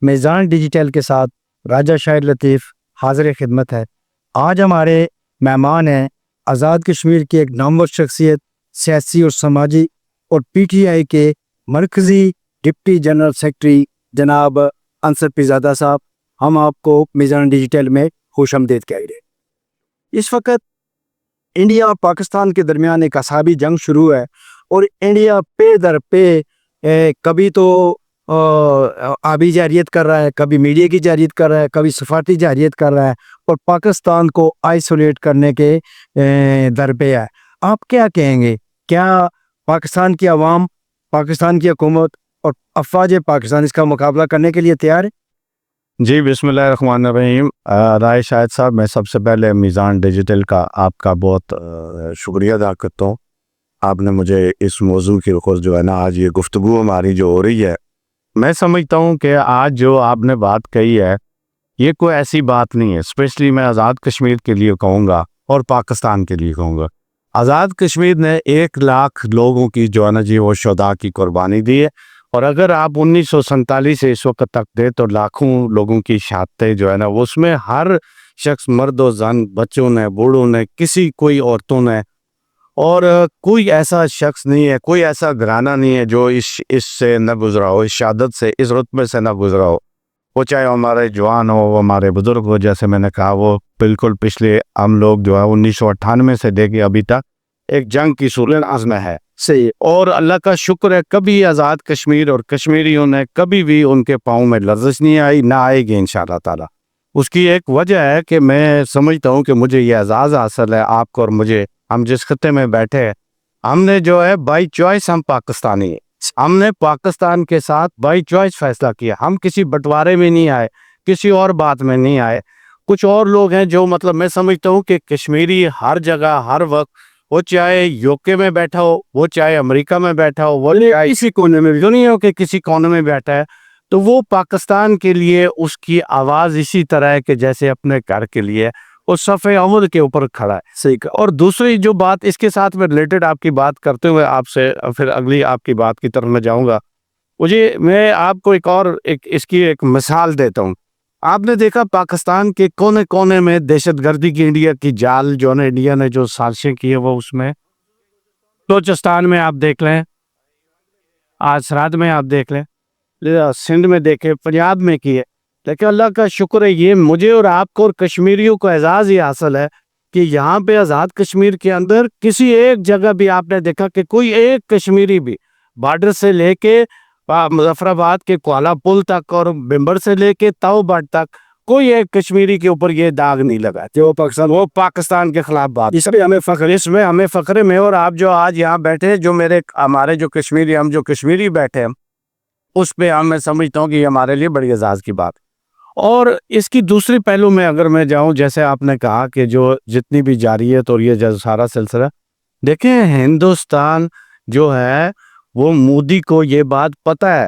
میزان ڈیجیٹل کے ساتھ راجہ شاہد لطیف حاضر خدمت ہے۔ آج ہمارے مہمان ہیں آزاد کشمیر کی ایک نامور شخصیت، سیاسی اور سماجی اور پی ٹی آئی کے مرکزی ڈپٹی جنرل سیکرٹری جناب انصر پیرزادہ صاحب۔ ہم آپ کو میزان ڈیجیٹل میں خوش آمدید کہہ رہے ہیں۔ اس وقت انڈیا اور پاکستان کے درمیان ایک اعصابی جنگ شروع ہے، اور انڈیا پے در پے کبھی تو آبی جارحیت کر رہا ہے، کبھی میڈیا کی جارحیت کر رہا ہے، کبھی سفارتی جارحیت کر رہا ہے، اور پاکستان کو آئسولیٹ کرنے کے در پہ ہے۔ آپ کیا کہیں گے؟ کیا پاکستان کی عوام، پاکستان کی حکومت اور افواج پاکستان اس کا مقابلہ کرنے کے لیے تیار ہے؟ جی، بسم اللہ الرحمن الرحیم۔ رائے شاہد صاحب، میں سب سے پہلے میزان ڈیجیٹل کا آپ کا بہت شکریہ ادا کرتا ہوں۔ آپ نے مجھے اس موضوع کے اوپر جو ہے نا آج یہ گفتگو ہماری جو ہو رہی ہے، میں سمجھتا ہوں کہ آج جو آپ نے بات کہی ہے یہ کوئی ایسی بات نہیں ہے۔ اسپیشلی میں آزاد کشمیر کے لیے کہوں گا اور پاکستان کے لیے کہوں گا۔ آزاد کشمیر نے 1,00,000 لوگوں کی جو ہے نا جی وہ شہداء کی قربانی دی ہے، اور اگر آپ 1947 سے اس وقت تک دے تو لاکھوں لوگوں کی شہادتیں جو ہے نا اس میں ہر شخص، مرد و زن، بچوں نے، بوڑھوں نے، کوئی عورتوں نے، اور کوئی ایسا شخص نہیں ہے، کوئی ایسا گھرانہ نہیں ہے جو اس سے نہ گزرا ہو، اس شہادت سے، اس رتبے سے نہ گزرا ہو۔ وہ چاہے ہمارے جوان ہو، وہ ہمارے بزرگ ہو، جیسے میں نے کہا وہ بالکل پچھلے ہم لوگ جو ہے 1998 سے لے کے ابھی تک ایک جنگ کی صورت عزم ہے۔ صحیح۔ اور اللہ کا شکر ہے کبھی آزاد کشمیر اور کشمیریوں نے کبھی بھی ان کے پاؤں میں لرزش نہیں آئی، نہ آئے گی انشاءاللہ تعالی۔ اس کی ایک وجہ ہے کہ میں سمجھتا ہوں کہ مجھے یہ اعزاز حاصل ہے، آپ کو اور مجھے، ہم جس خطے میں بیٹھے ہیں، ہم نے جو ہے بائی چوائس ہم پاکستانی ہیں، ہم نے پاکستان کے ساتھ بائی چوائس فیصلہ کیا۔ ہم کسی بٹوارے میں نہیں آئے، کسی اور بات میں نہیں آئے۔ کچھ اور لوگ ہیں جو میں سمجھتا ہوں کہ کشمیری ہر جگہ ہر وقت، وہ چاہے یوکے میں بیٹھا ہو، وہ چاہے امریکہ میں بیٹھا ہو، وہ چاہے کسی کونے میں، دنیا کے کسی کونے میں بیٹھا ہے، تو وہ پاکستان کے لیے اس کی آواز اسی طرح ہے کہ جیسے اپنے گھر کے لیے وہ صفِ اول کے اوپر کھڑا ہے۔ صحیح۔ اور دوسری جو بات اس کے ساتھ میں ریلیٹڈ آپ کی بات کرتے ہوئے آپ سے پھر اگلی آپ کی بات کی طرف میں جاؤں گا، میں آپ کو اس کی ایک مثال دیتا ہوں۔ آپ نے دیکھا پاکستان کے کونے کونے میں دہشت گردی کی انڈیا کی جال جو ہے انڈیا نے جو سازشیں کی ہے، وہ اس میں بلوچستان میں آپ دیکھ لیں، آج سرحد میں آپ دیکھ لیں، سندھ میں دیکھیں، پنجاب میں کی ہے۔ لیکن اللہ کا شکر ہے یہ مجھے اور آپ کو اور کشمیریوں کو اعزاز یہ حاصل ہے کہ یہاں پہ آزاد کشمیر کے اندر کسی ایک جگہ بھی آپ نے دیکھا کہ کوئی ایک کشمیری بھی بارڈر سے لے کے مظفر آباد کے کوالہ پل تک اور بمبر سے لے کے تاؤ بٹ تک کوئی ایک کشمیری کے اوپر یہ داغ نہیں لگا کہ وہ پاکستان کے خلاف بات۔ اس میں ہمیں فخر ہے۔ میں اور آپ جو آج یہاں بیٹھے، جو ہمارے جو کشمیری، ہم جو کشمیری بیٹھے ہیں، اس پہ میں سمجھتا ہوں کہ یہ ہمارے لیے بڑی اعزاز کی بات۔ اور اس کی دوسری پہلو میں اگر میں جاؤں، جیسے آپ نے کہا کہ جو جتنی بھی جارحیت اور یہ جو سارا سلسلہ، دیکھیں ہندوستان جو ہے وہ مودی کو یہ بات پتہ ہے،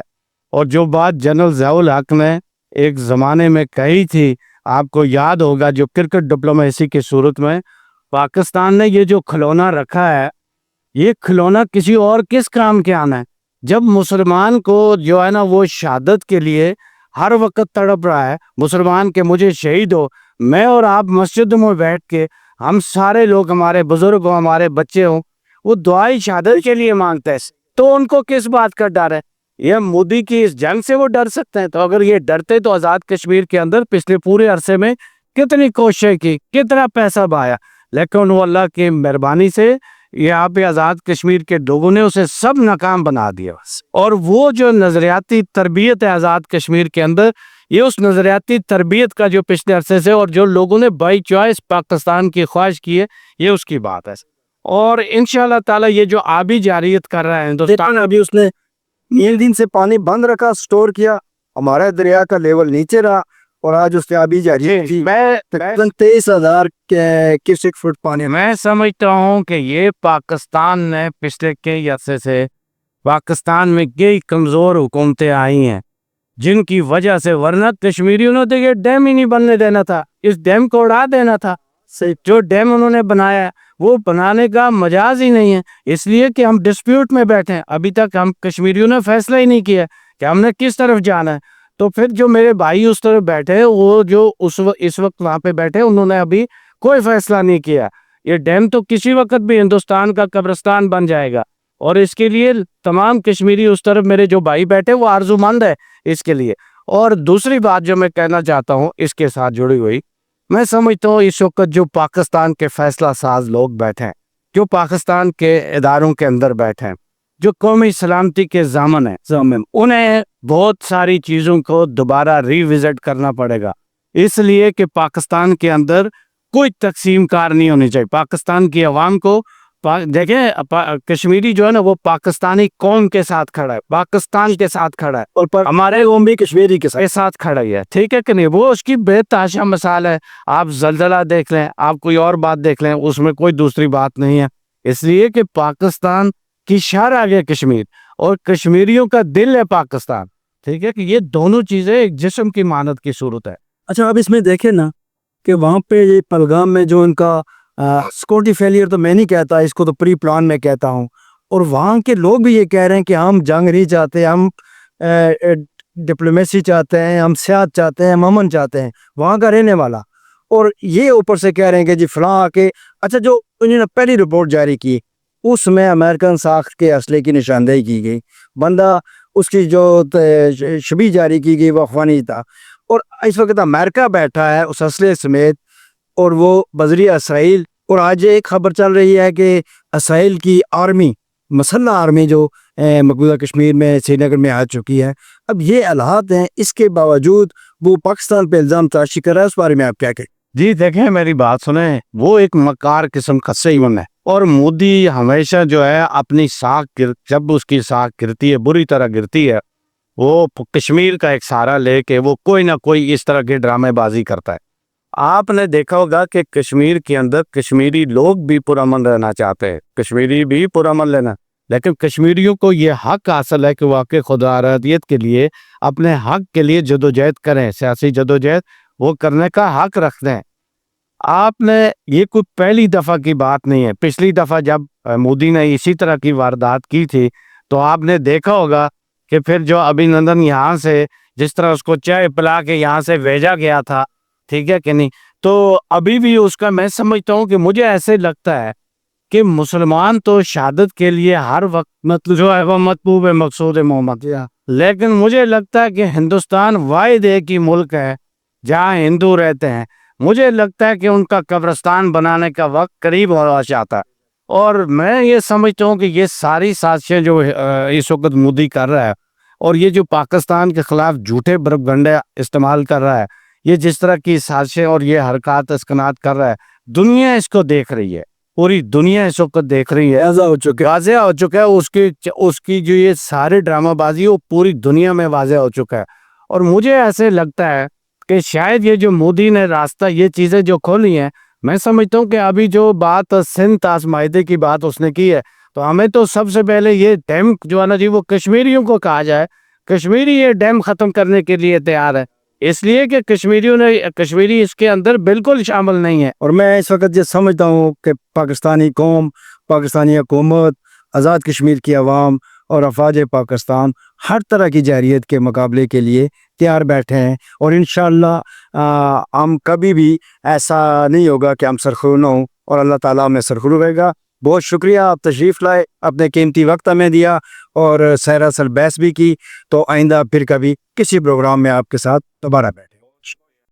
اور جو بات جنرل ضیاء الحق نے ایک زمانے میں کہی تھی، آپ کو یاد ہوگا، جو کرکٹ ڈپلومیسی کی صورت میں پاکستان نے یہ جو کھلونا رکھا ہے، یہ کھلونا کسی اور کس کام کے آنا ہے؟ جب مسلمان کو جو ہے نا وہ شہادت کے لیے ہر وقت تڑپ رہا ہے، مسلمان کہ مجھے شہید ہو، میں اور آپ مسجد میں بیٹھ کے ہم سارے لوگ، ہمارے بزرگ ہوں، ہمارے بچے ہوں، وہ دعائیں شہادت کے لیے مانگتے ہیں، تو ان کو کس بات کا ڈر ہے؟ یہ مودی کی اس جنگ سے وہ ڈر سکتے ہیں؟ تو اگر یہ ڈرتے تو آزاد کشمیر کے اندر پچھلے پورے عرصے میں کتنی کوششیں کی، کتنا پیسہ بہایا، لیکن وہ اللہ کی مہربانی سے یہاں پہ آزاد کشمیر کے لوگوں نے اسے سب ناکام بنا دیا۔ اور وہ جو نظریاتی تربیت ہے آزاد کشمیر کے اندر، یہ اس نظریاتی تربیت کا جو پچھلے عرصے سے اور جو لوگوں نے بائی چوائس پاکستان کی خواہش کی ہے، یہ اس کی بات ہے۔ اور انشاءاللہ تعالی یہ جو آبی جارحیت کر رہا ہے ہندوستان، ابھی اس نے نیل دن سے پانی بند رکھا، سٹور کیا، ہمارا دریا کا لیول نیچے رہا، اور آج اس نے ابھی جارحیت 23,000 کیوسک فٹ پانی۔ میں سمجھتا ہوں کہ یہ پاکستان نے پچھلے کئی عرصے سے پاکستان میں کئی کمزور حکومتیں آئی ہیں جن کی وجہ سے، ورنہ کشمیریوں نے تو یہ ڈیم ہی نہیں بننے دینا تھا، اس ڈیم کو اڑا دینا تھا۔ جو ڈیم انہوں نے بنایا ہے وہ بنانے کا مجاز ہی نہیں ہے، اس لیے کہ ہم ڈسپیوٹ میں بیٹھے ہیں۔ ابھی تک ہم کشمیریوں نے فیصلہ ہی نہیں کیا کہ ہم نے کس طرف جانا ہے۔ تو پھر جو میرے بھائی اس طرف بیٹھے وہ جو اس وقت وہاں پہ بیٹھے انہوں نے ابھی کوئی فیصلہ نہیں کیا. یہ ڈیم تو کسی وقت بھی ہندوستان کا قبرستان بن جائے گا اور اس کے لیے تمام کشمیری اس طرف میرے جو بھائی بیٹھے وہ آرزومند ہے اس کے لیے. اور دوسری بات جو میں کہنا چاہتا ہوں اس کے ساتھ جڑی ہوئی، میں سمجھتا ہوں اس وقت جو پاکستان کے فیصلہ ساز لوگ بیٹھے ہیں، جو پاکستان کے اداروں کے اندر بیٹھے ہیں، جو قومی سلامتی کے ضامن ہیں، انہیں بہت ساری چیزوں کو دوبارہ ری وزٹ کرنا پڑے گا. اس لیے کہ پاکستان کے اندر کوئی تقسیم کار نہیں ہونی چاہیے. پاکستان کی عوام کو دیکھیں، کشمیری جو ہے نا وہ پاکستانی قوم کے ساتھ کھڑا ہے، پاکستان کے ساتھ کھڑا ہے اور ہمارے قوم بھی کشمیری کے ساتھ کھڑا ہے. ٹھیک ہے کہ نہیں؟ وہ اس کی بے تحاشا مثال ہے. آپ زلزلہ دیکھ لیں، آپ کوئی اور بات دیکھ لیں، اس میں کوئی دوسری بات نہیں ہے. اس لیے کہ پاکستان کی شرح ہے کشمیر اور کشمیریوں کا دل ہے پاکستان. ٹھیک ہے کہ یہ دونوں چیزیں ایک جسم کی مانند کی صورت ہے. اچھا، اب اس میں دیکھیں نا کہ وہاں پہ یہ پہلگام میں جو ان کا سیکورٹی فیلئر تو میں نہیں کہتا، اس کو تو پری پلان میں کہتا ہوں، اور وہاں کے لوگ بھی یہ کہہ رہے ہیں کہ ہم جنگ نہیں چاہتے، ہم ڈپلومیسی چاہتے ہیں، ہم سیاحت چاہتے ہیں، ہم امن چاہتے ہیں وہاں کا رہنے والا. اور یہ اوپر سے کہہ رہے ہیں کہ جی فلاں آ کے اچھا، جو انہوں نے پہلی رپورٹ جاری کی اس میں امریکن ساخت کے اسلحے کی نشاندہی کی گئی، بندہ اس کی جو شبیہ جاری کی گئی وہ افغانی تھا، اور اس وقت امریکہ بیٹھا ہے اس اسلحے سمیت، اور وہ بذریعہ اسرائیل. اور آج ایک خبر چل رہی ہے کہ اسرائیل کی آرمی، مسلح آرمی جو مقبوضہ کشمیر میں سری نگر میں آ چکی ہے. اب یہ حالات ہیں، اس کے باوجود وہ پاکستان پہ الزام تراشی کر رہا ہے. اس بارے میں آپ کیا کہیں؟ جی دیکھیں، میری بات سنیں، وہ ایک مکار قسم کا سیون ہے. اور مودی ہمیشہ جو ہے اپنی ساکھ جب اس کی ساکھ گرتی ہے، بری طرح گرتی ہے، وہ کشمیر کا ایک سہارا لے کے وہ کوئی نہ کوئی اس طرح کی ڈرامے بازی کرتا ہے. آپ نے دیکھا ہوگا کہ کشمیر کے اندر کشمیری لوگ بھی پرامن رہنا چاہتے ہیں، کشمیری بھی پرامن لینا، لیکن کشمیریوں کو یہ حق حاصل ہے کہ وہ واقعی خود ارادیت کے لیے اپنے حق کے لیے جدوجہد کریں. سیاسی جدوجہد وہ کرنے کا حق رکھتے ہیں. آپ نے یہ کوئی پہلی دفعہ کی بات نہیں ہے. پچھلی دفعہ جب مودی نے اسی طرح کی واردات کی تھی تو آپ نے دیکھا ہوگا کہ پھر جو ابھی نندن یہاں سے جس طرح اس کو چائے پلا کے یہاں سے بھیجا گیا تھا، ٹھیک ہے کہ نہیں، تو ابھی بھی اس کا میں سمجھتا ہوں کہ مجھے ایسے لگتا ہے کہ مسلمان تو شہادت کے لیے ہر وقت مطلب جو ہے وہ مطلوب مقصود محمد، لیکن مجھے لگتا ہے کہ ہندوستان واحد ایک ہی ملک ہے جہاں ہندو رہتے ہیں. مجھے لگتا ہے کہ ان کا قبرستان بنانے کا وقت قریب ہو جاتا ہے. اور میں یہ سمجھتا ہوں کہ یہ ساری سازشیں جو اس وقت مودی کر رہا ہے اور یہ جو پاکستان کے خلاف جھوٹے پروپیگنڈے استعمال کر رہا ہے، یہ جس طرح کی سازشیں اور یہ حرکات اسکنات کر رہا ہے، دنیا اس کو دیکھ رہی ہے، پوری دنیا اس وقت دیکھ رہی ہے، واضح ہو چکا ہے اس کی جو یہ سارے ڈرامہ بازی وہ پوری دنیا میں واضح ہو چکا ہے. اور مجھے ایسے لگتا ہے کہ شاید یہ جو مودی نے راستہ یہ چیزیں جو کھولی ہیں، میں سمجھتا ہوں کہ ابھی جو بات سندھ طاس معاہدے کی بات اس نے کی ہے، تو ہمیں تو سب سے پہلے یہ ڈیم جو ہے نا جی وہ کشمیریوں کو کہا جائے. کشمیری یہ ڈیم ختم کرنے کے لیے تیار ہے، اس لیے کہ کشمیری اس کے اندر بالکل شامل نہیں ہے. اور میں اس وقت یہ سمجھتا ہوں کہ پاکستانی قوم، پاکستانی حکومت، آزاد کشمیر کی عوام اور افواج پاکستان ہر طرح کی جارحیت کے مقابلے کے لیے تیار بیٹھے ہیں. اور انشاءاللہ ہم کبھی بھی ایسا نہیں ہوگا کہ ہم سرخرو نہ ہوں، اور اللہ تعالیٰ ہمیں سرخرو رہے گا. بہت شکریہ، آپ تشریف لائے، اپنے قیمتی وقت ہمیں دیا اور سیر اصل بحث بھی کی. تو آئندہ پھر کبھی کسی پروگرام میں آپ کے ساتھ دوبارہ بیٹھیں.